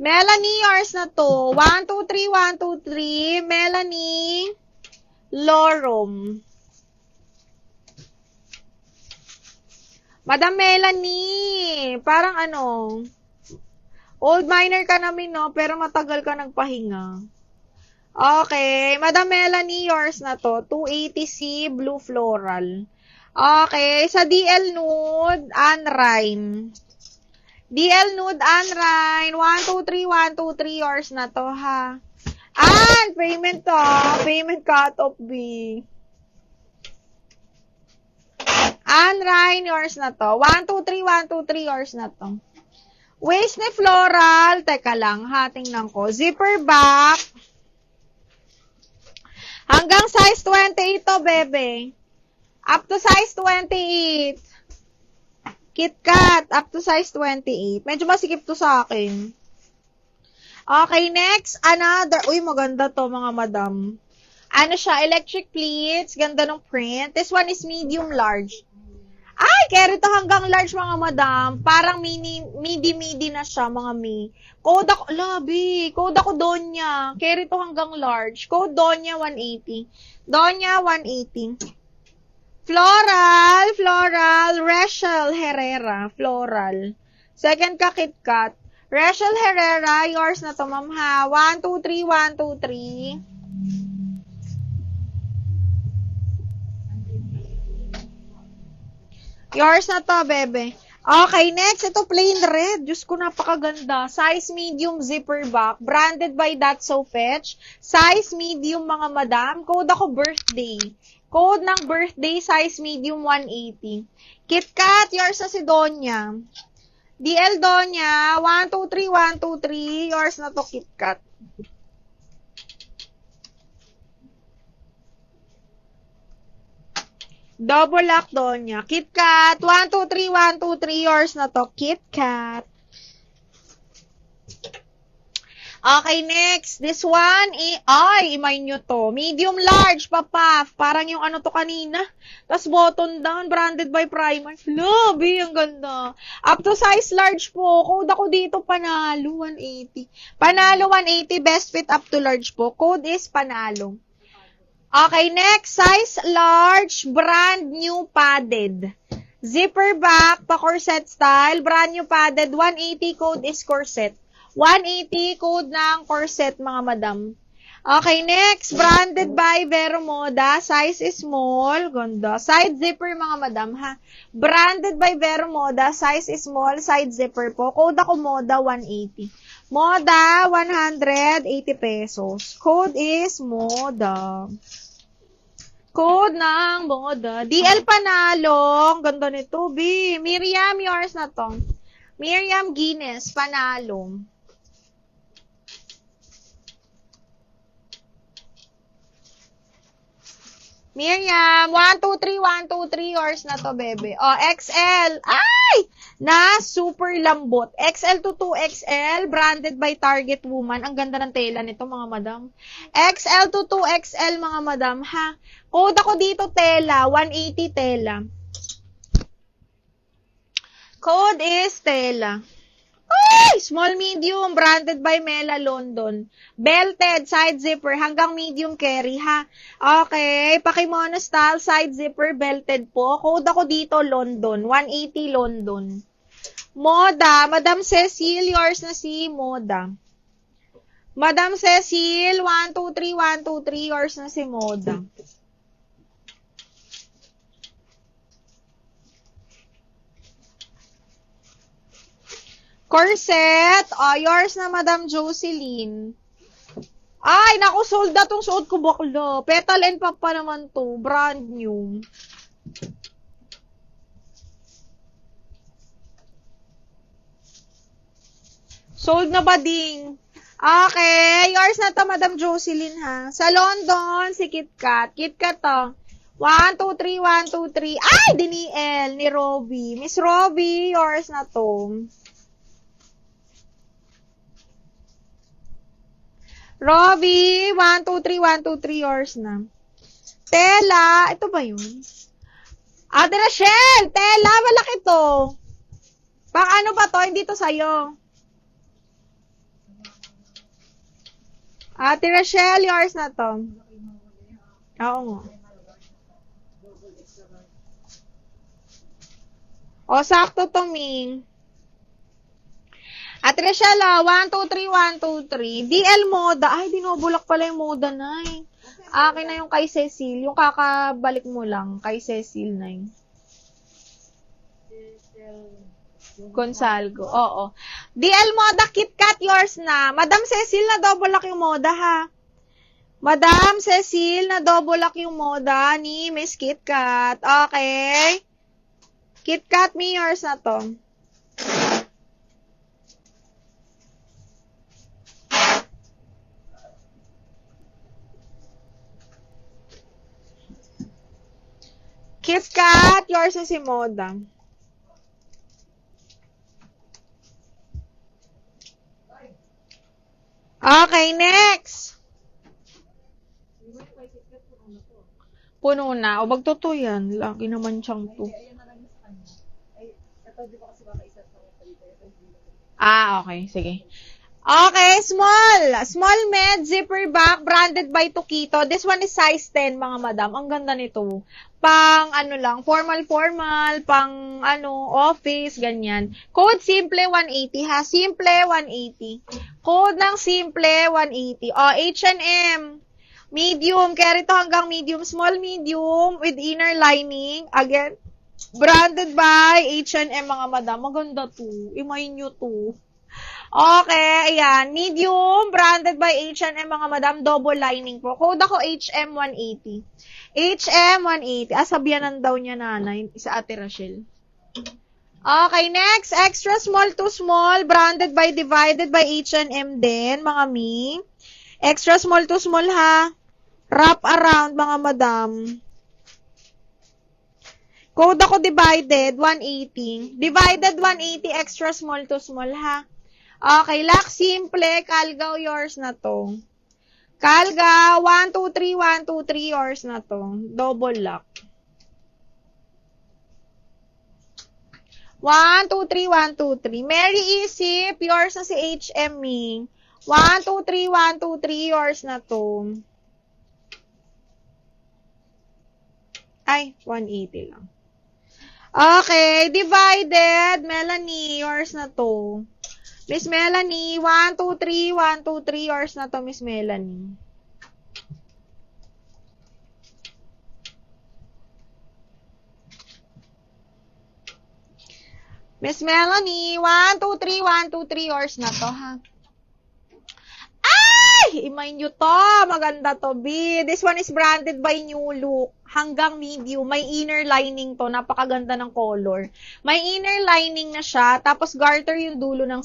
Melanie, yours na to. 1, 2, 3, 1, 2, 3. Melanie Lorom. Madam Melanie, parang ano, old miner ka namin, no? Pero matagal ka nagpahinga. Okay, Madam Melanie, yours na to. 280C Blue Floral. Okay, sa DL Nude, Anrine. DL Nude, Anrine. 1, 2, 3, 1, 2, 3, yours na to, ha? Payment to. Payment cut-off, B. Anrine, yours na to. 1, 2, 3, 1, 2, 3, yours na to. Waist ni Floral. Teka lang, ha? Tingnan ko. Zipper back. Hanggang size 28 to, bebe. Up to size 28. KitKat, up to size 28. Medyo masikip to sa akin. Okay, next. Another. Uy, maganda to, mga madam. Ano siya? Electric pleats. Ganda ng print. This one is medium large. Ay, carry to hanggang large, mga madam. Parang midi na siya, mga mi. Code ako, labi. Code ako Donya. Carry to hanggang large. Code Donya 180. Donya 180. Floral, Rachel Herrera, floral. Second ka, KitKat. Rachel Herrera, yours na to, ma'am, ha. 1, 2, 3, 1, 2, 3. Yours na to, bebe. Okay, next. Ito, plain red. Diyos ko, napakaganda. Size medium zipper back. Branded by That's So Fetch. Size medium, mga madam. Code ako birthday. Code ng birthday, size medium 180. KitKat, yours na si Donya. DL Donya, 1, 2, 3, 1, 2, 3. Yours na to, KitKat. Double lock Donya. KitKat, 1, 2, 3, 1, 2, 3. Yours na to, KitKat. Okay, next. This one, imay nyo to. Medium large, papaf. Parang yung ano to kanina. Tapos button down, branded by Primark. Labi, ang ganda. Up to size large po. Code ako dito, Panalo 180. Panalo 180, best fit up to large po. Code is Panalo. Okay, next. Size large, brand new padded. Zipper back, pa-corset style. Brand new padded, 180, code is corset. 180 code ng corset, mga madam. Okay, next. Branded by Vero Moda. Size is small. Ganda. Side zipper, mga madam, ha. Branded by Vero Moda. Size is small. Side zipper po. Code ako Moda 180. Moda 180 pesos. Code is Moda. Code ng Moda. DL Panalo. Ang ganda nito, B. Miriam, yours na to. Miriam Guinness, Panalo. Miriam, 1, 2, 3, 1, 2, 3, yours na to, bebe. O, XL. Ay! Na super lambot. XL to 2XL, branded by Target Woman. Ang ganda ng tela nito, mga madam. XL to 2XL, mga madam, ha? Code ako dito, tela. 180 tela. Code is tela. Ay! Small medium, branded by Mela London. Belted, side zipper, hanggang medium carry, ha? Okay, pakimono style, side zipper, belted po. Code ako dito, London. 180 London. Moda, Madam Cecil, yours na si Moda. Madam Cecil, 1, 2, 3, 1, 2, 3, yours na si Moda. Corset, yours na Madam Jocelyn. Ay, naku, sold na tong suot ko, bakla. Petal and Pop pa naman to, brand new. Sold na ba ding? Okay, yours na to, Madam Jocelyn, ha. Sa London, si KitKat. KitKat to. 1, 2, 3, 1, 2, 3. Ay, Diniel, ni Robbie. Miss Robbie, yours na to. Robbie, 1, 2, 3, 1, 2, 3, yours na. Tela, ito ba yun? Ate Rachel, tela, malaki to. Pang ano ba to? Hindi to sa'yo. Ate Rachel, yours na to. Oo nga. O, sakto to, Ming. Ate Rachel, 1, 2, 3, 1, 2, 3. DL Moda. Ay, dinobulak pala yung Moda, Nay. Akin na yung kay Cecil. Yung kakabalik mo lang. Kay Cecil, Nay. Gonzalgo. Oo. DL Moda, KitKat, yours na. Madam Cecil, na double lock yung Moda, ha? Madam Cecil, na double lock yung Moda ni Miss KitKat. Okay? KitKat, me, yours na to. KitKat, yours na si Moda. Okay, next. Puno na. O, magtotoo yan. Lagi naman siyang to. Okay. Sige. Okay, small med, zipper back, branded by Tokito. This one is size 10, mga madam. Ang ganda nito. Pang, formal, pang, office, ganyan. Code simple 180, ha? Simple 180. Code ng simple 180. H&M. Medium, carry to hanggang medium, small, medium, with inner lining. Again, branded by H&M, mga madam. Maganda to. Imayin nyo to. Okay, ayan. Medium, branded by H&M, mga madam. Double lining po. Code ako HM180. HM180. Sabyanan daw niya nanay sa Ate Rachel. Okay, next. Extra small to small. Branded by divided by H&M din, mga mi. Extra small to small, ha. Wrap around, mga madam. Code ako divided, 180. Divided 180, extra small to small, ha. Okay, lock simple, Calgaw, yours na to. Calgaw, 1, 2, 3, 1, 2, 3, yours na to. Double lock. 1, 2, 3, 1, 2, 3. Mary Isip, yours na si HM Ming. 1, 2, 3, 1, 2, 3, yours na to. Ay, 180 lang. Okay, divided, Melanie, yours na to. Miss Melanie, 1, 2, 3, 1, 2, 3, yours na to, Miss Melanie. Miss Melanie, 1, 2, 3, 1, 2, 3, yours na to, ha? Ay! Imay nyo to. Maganda to, B. This one is branded by New Look. Hanggang medium. May inner lining to. Napakaganda ng color. May inner lining na siya. Tapos garter yung dulo ng